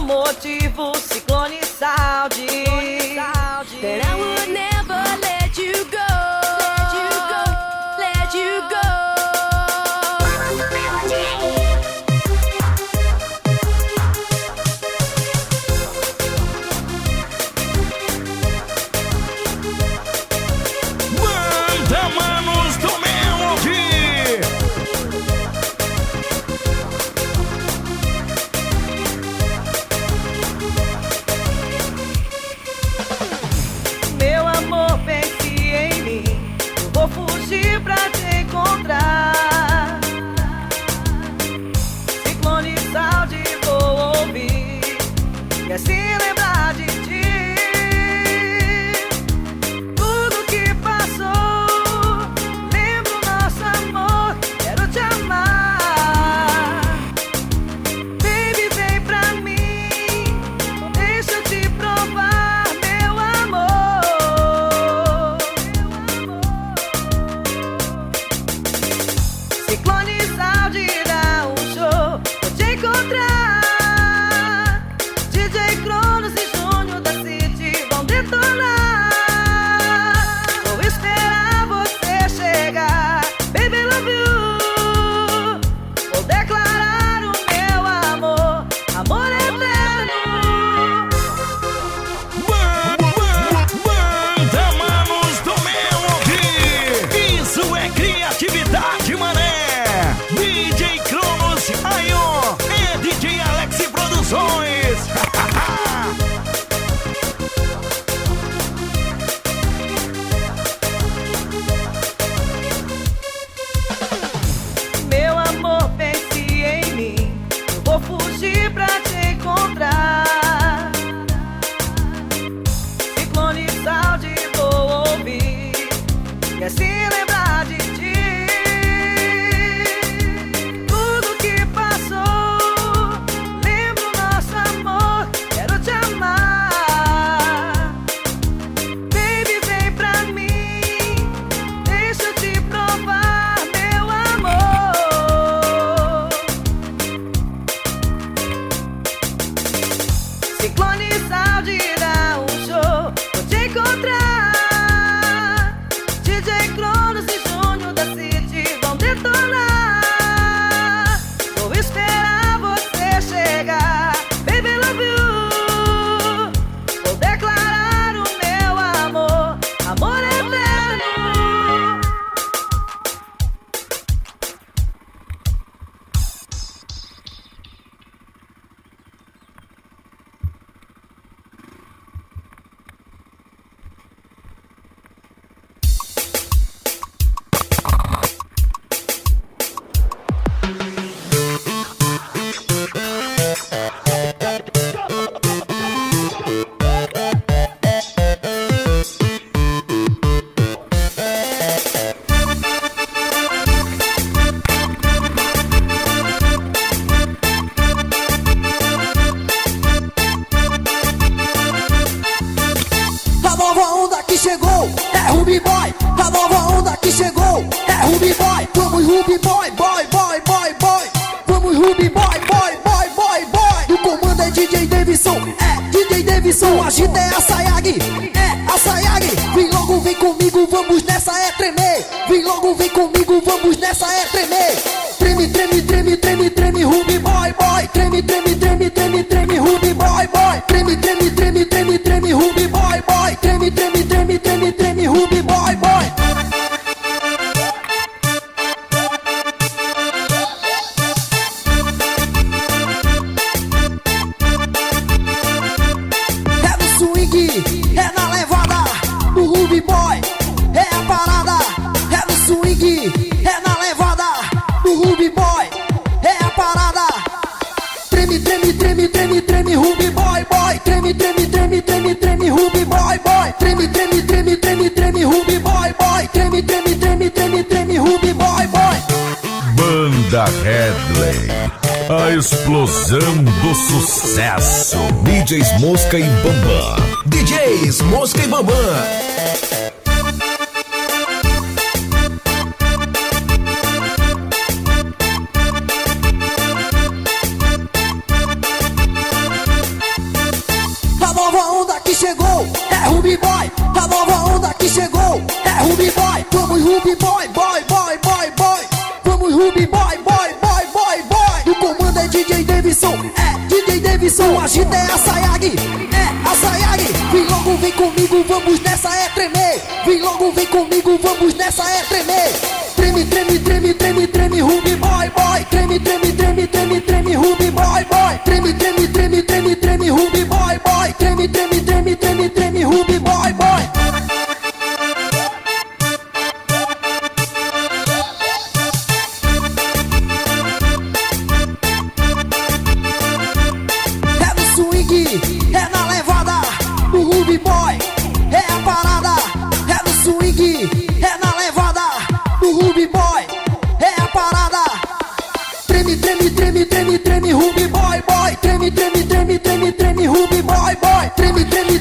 motivo, Ciclone Saúde. That I would never let you go, let you go, let you go. Banda Manos do Melody. Meu amor, pense em mim. Eu vou fugir pra te encontrar. Ciclone Saúde, vou ouvir e assim lembrar de ti. Tudo que passou, lembro nosso amor, quero te amar. Baby, vem pra mim, deixa eu te provar, meu amor. Ciclone Saúde dá um show, vou te encontrar. DJ Cronos e Júnior da City vão detonar. Vou esperar você chegar, baby, love you. Vou declarar o meu amor, amor eterno. Banda Manos do Melody. Isso é criatividade, mané. DJ Cronos, Aion, é DJ Alex Produções. Meu amor, pense em mim. Eu vou fugir pra te encontrar. Ciclone Saúde, vou ouvir e assim lembrar de ti. Tudo que passou, lembro nosso amor, quero te amar. Baby, vem pra mim, deixa eu te provar, meu amor. Ciclone Saúde dá um show, vou te encontrar. DJ Cronos e Júnior da City vão detonar. Vou esperar você chegar, baby, love you. Vou declarar o meu amor, amor eterno. A nova onda que chegou é Ruby Boy. A nova onda que chegou é Ruby Boy. Vamos Ruby Boy, boy, boy, boy, boy. Vamos Ruby Boy, boy, boy, boy, boy. O comando é DJ Davidson, DJ Davidson. A agita é a Sayag, a Sayag. Vem logo, vem comigo, vamos nessa é tremer. Vem logo, vem comigo, vamos nessa é tremer. Treme, treme, treme, treme, treme, Ruby Boy, boy. Treme, treme, treme, treme, treme, Ruby Boy, boy. Treme, treme, treme, treme, treme, Ruby Boy, boy. Treme, treme, treme, treme, treme, Ruby Boy, boy. É no swing, é na levada, o Ruby Boy é a parada. É no swing, é na levada, o Ruby Boy é a parada. Treme, treme, treme, treme, treme, Ruby Boy, boy. Treme, treme, treme, treme, treme, Ruby Boy, boy. Treme, treme, treme, treme, treme, Ruby Boy, boy. Treme, treme, treme, treme, treme, Ruby Boy, boy. Banda Headley, a explosão do sucesso. DJs Mosca e Bambam. DJs Mosca e Bambam. Vamos Ruby Boy, boy, boy, boy, boy. Vamos Ruby Boy, boy, boy, boy, boy. O comando é DJ Davidson, DJ Davidson. A agita é a Sayag, a Sayag. Vem logo, vem comigo, vamos nessa é tremer. Vem logo, vem comigo, vamos nessa é tremer. Treme, treme, treme, treme, treme, Ruby Boy, boy. Treme, treme, treme, treme, treme, Ruby Boy, boy. Treme, treme, treme, treme, treme, Ruby Boy, boy. Treme, treme, treme, treme, treme, Ruby Boy, boy. É no swing, é na levada, o Ruby Boy é a parada. É no swing, é na levada, o Ruby Boy é a parada. Treme, treme, treme, treme, treme, Ruby Boy, boy. Treme, treme, treme, treme, treme, Ruby Boy, boy. Treme, treme,